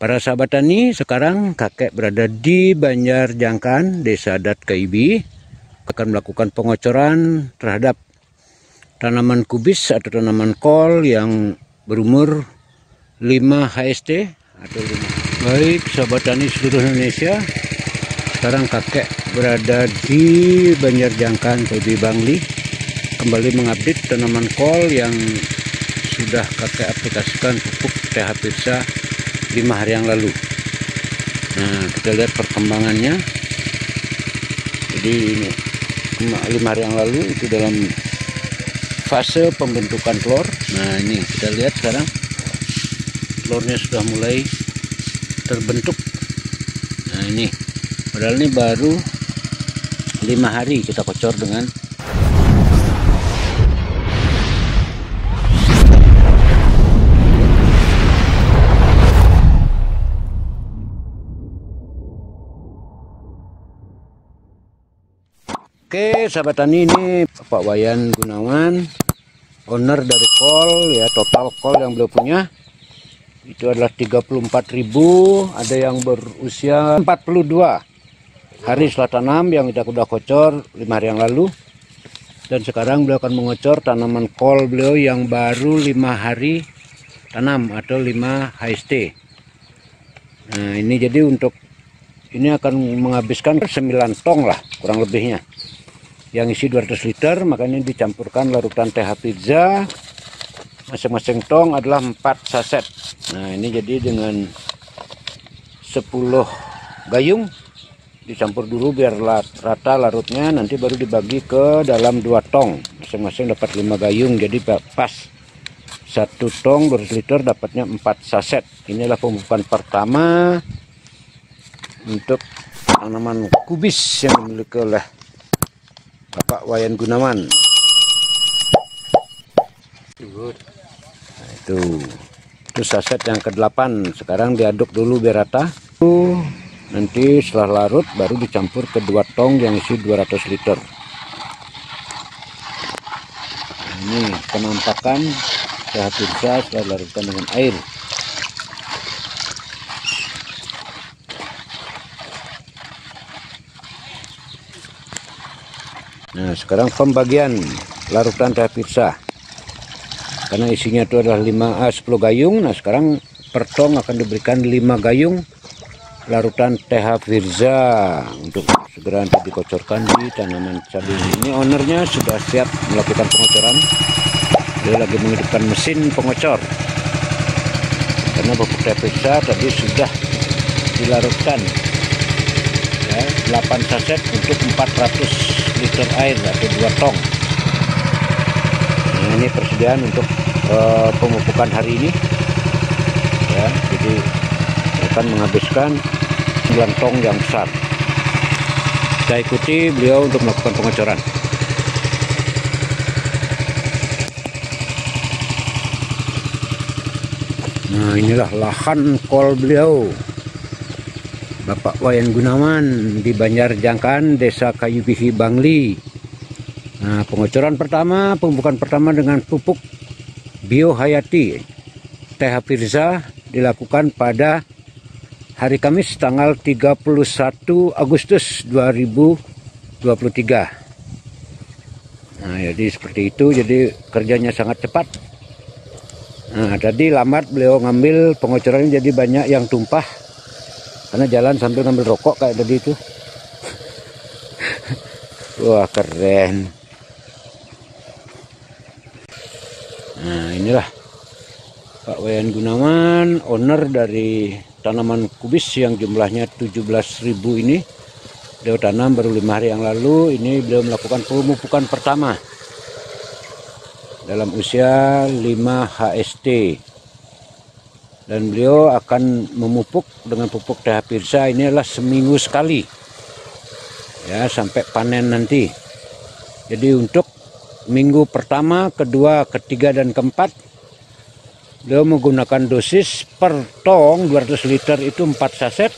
Para sahabat tani, sekarang kakek berada di Banjarjangkan, Desa Adat Kaibi, akan melakukan pengocoran terhadap tanaman kubis atau tanaman kol yang berumur 5 HST atau 5. Baik sahabat tani seluruh Indonesia, sekarang kakek berada di Banjarjangkan Kaibi Bangli, kembali mengupdate tanaman kol yang sudah kakek aplikasikan pupuk TH Pirsa 5 hari yang lalu. Nah, kita lihat perkembangannya. Jadi ini 5 hari yang lalu itu dalam fase pembentukan telur. Nah, ini kita lihat sekarang telurnya sudah mulai terbentuk. Nah, ini padahal ini baru 5 hari kita kocor dengan Oke sahabat tani, ini Pak Wayan Gunawan, owner dari kol ya. Total kol yang beliau punya itu adalah 34.000, ada yang berusia 42 hari setelah tanam yang kita sudah kocor 5 hari yang lalu. Dan sekarang beliau akan mengocor tanaman kol beliau yang baru 5 hari tanam atau 5 HST. Nah, ini jadi untuk ini akan menghabiskan 9 tong lah kurang lebihnya, yang isi 200 liter. Makanya dicampurkan larutan TH Pirsa, masing-masing tong adalah 4 saset. Nah, ini jadi dengan 10 gayung dicampur dulu biar rata larutnya, nanti baru dibagi ke dalam 2 tong, masing-masing dapat 5 gayung. Jadi pas 1 tong 200 liter dapatnya 4 saset. Inilah pemupukan pertama untuk tanaman kubis yang dimiliki oleh Bapak Wayan Gunawan. Nah, itu saset yang ke-8. Sekarang diaduk dulu biar rata. Nanti setelah larut baru dicampur ke 2 tong yang isi 200 liter. Nah, ini penampakan TH Pirsa setelah larutkan dengan air. Nah, sekarang pembagian larutan TH Pirsa, karena isinya itu adalah 10 gayung. Nah, sekarang per tong akan diberikan 5 gayung larutan TH Pirsa untuk segera nanti dikocorkan di tanaman cabai. Ini ownernya sudah siap melakukan pengocoran. Dia lagi menghidupkan mesin pengocor, karena pupuk TH Pirsa tadi sudah dilarutkan ya, 8 saset untuk 400 liter air atau 2 tong. Nah, ini persediaan untuk pemupukan hari ini ya. Jadi akan menghabiskan 9 tong yang besar. Saya ikuti beliau untuk melakukan pengocoran. Nah, inilah lahan kol beliau, Bapak Wayan Gunawan, di Banjarjangkan, Desa Kaibi Bangli. Nah, pengocoran pertama, pemupukan pertama dengan pupuk Bio Hayati TH Pirsa dilakukan pada hari Kamis tanggal 31 Agustus 2023. Nah, jadi seperti itu, jadi kerjanya sangat cepat. Nah, tadi lambat beliau ngambil pengocorannya, jadi banyak yang tumpah karena jalan sambil ngambil rokok kayak tadi itu. Wah, keren. Nah, inilah Pak Wayan Gunawan, owner dari tanaman kubis yang jumlahnya 17.000 ini. Beliau tanam baru 5 hari yang lalu. Ini beliau melakukan pemupukan pertama dalam usia 5 HST. Dan beliau akan memupuk dengan pupuk TH Pirsa ini adalah seminggu sekali ya, sampai panen nanti. Jadi untuk minggu pertama, kedua, ketiga, dan keempat beliau menggunakan dosis per tong 200 liter itu 4 saset.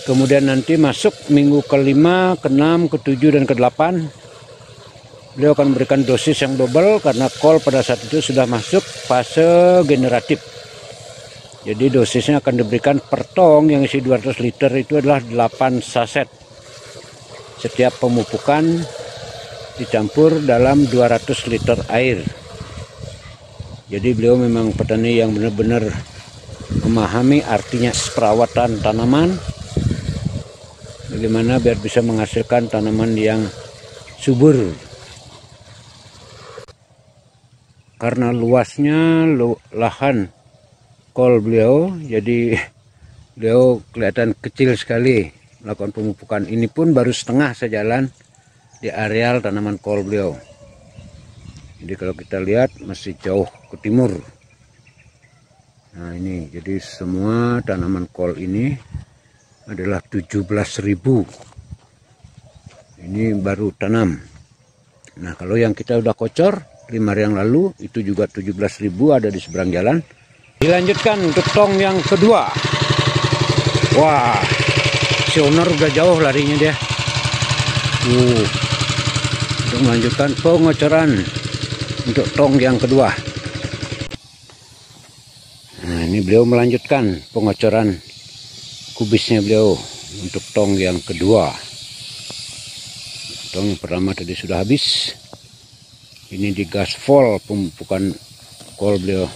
Kemudian nanti masuk minggu ke-5, ke-6, ke-7, dan ke-8 beliau akan memberikan dosis yang double, karena kol pada saat itu sudah masuk fase generatif. Jadi dosisnya akan diberikan per tong yang isi 200 liter itu adalah 8 saset. Setiap pemupukan dicampur dalam 200 liter air. Jadi beliau memang petani yang benar-benar memahami artinya perawatan tanaman, bagaimana biar bisa menghasilkan tanaman yang subur. Karena luasnya lahan kol beliau, jadi beliau kelihatan kecil sekali melakukan pemupukan. Ini pun baru setengah sejalan di areal tanaman kol beliau. Jadi kalau kita lihat masih jauh ke timur. Nah ini, jadi semua tanaman kol ini adalah 17.000. Ini baru tanam. Nah kalau yang kita udah kocor 5 hari yang lalu itu juga 17.000 ada di seberang jalan. Dilanjutkan untuk tong yang kedua. Wah, si owner udah jauh larinya dia. Untuk melanjutkan pengocoran untuk tong yang kedua. Nah ini beliau melanjutkan pengocoran kubisnya beliau untuk tong yang kedua. Tong yang pertama tadi sudah habis. Ini di gaspol pemupukan kol beliau.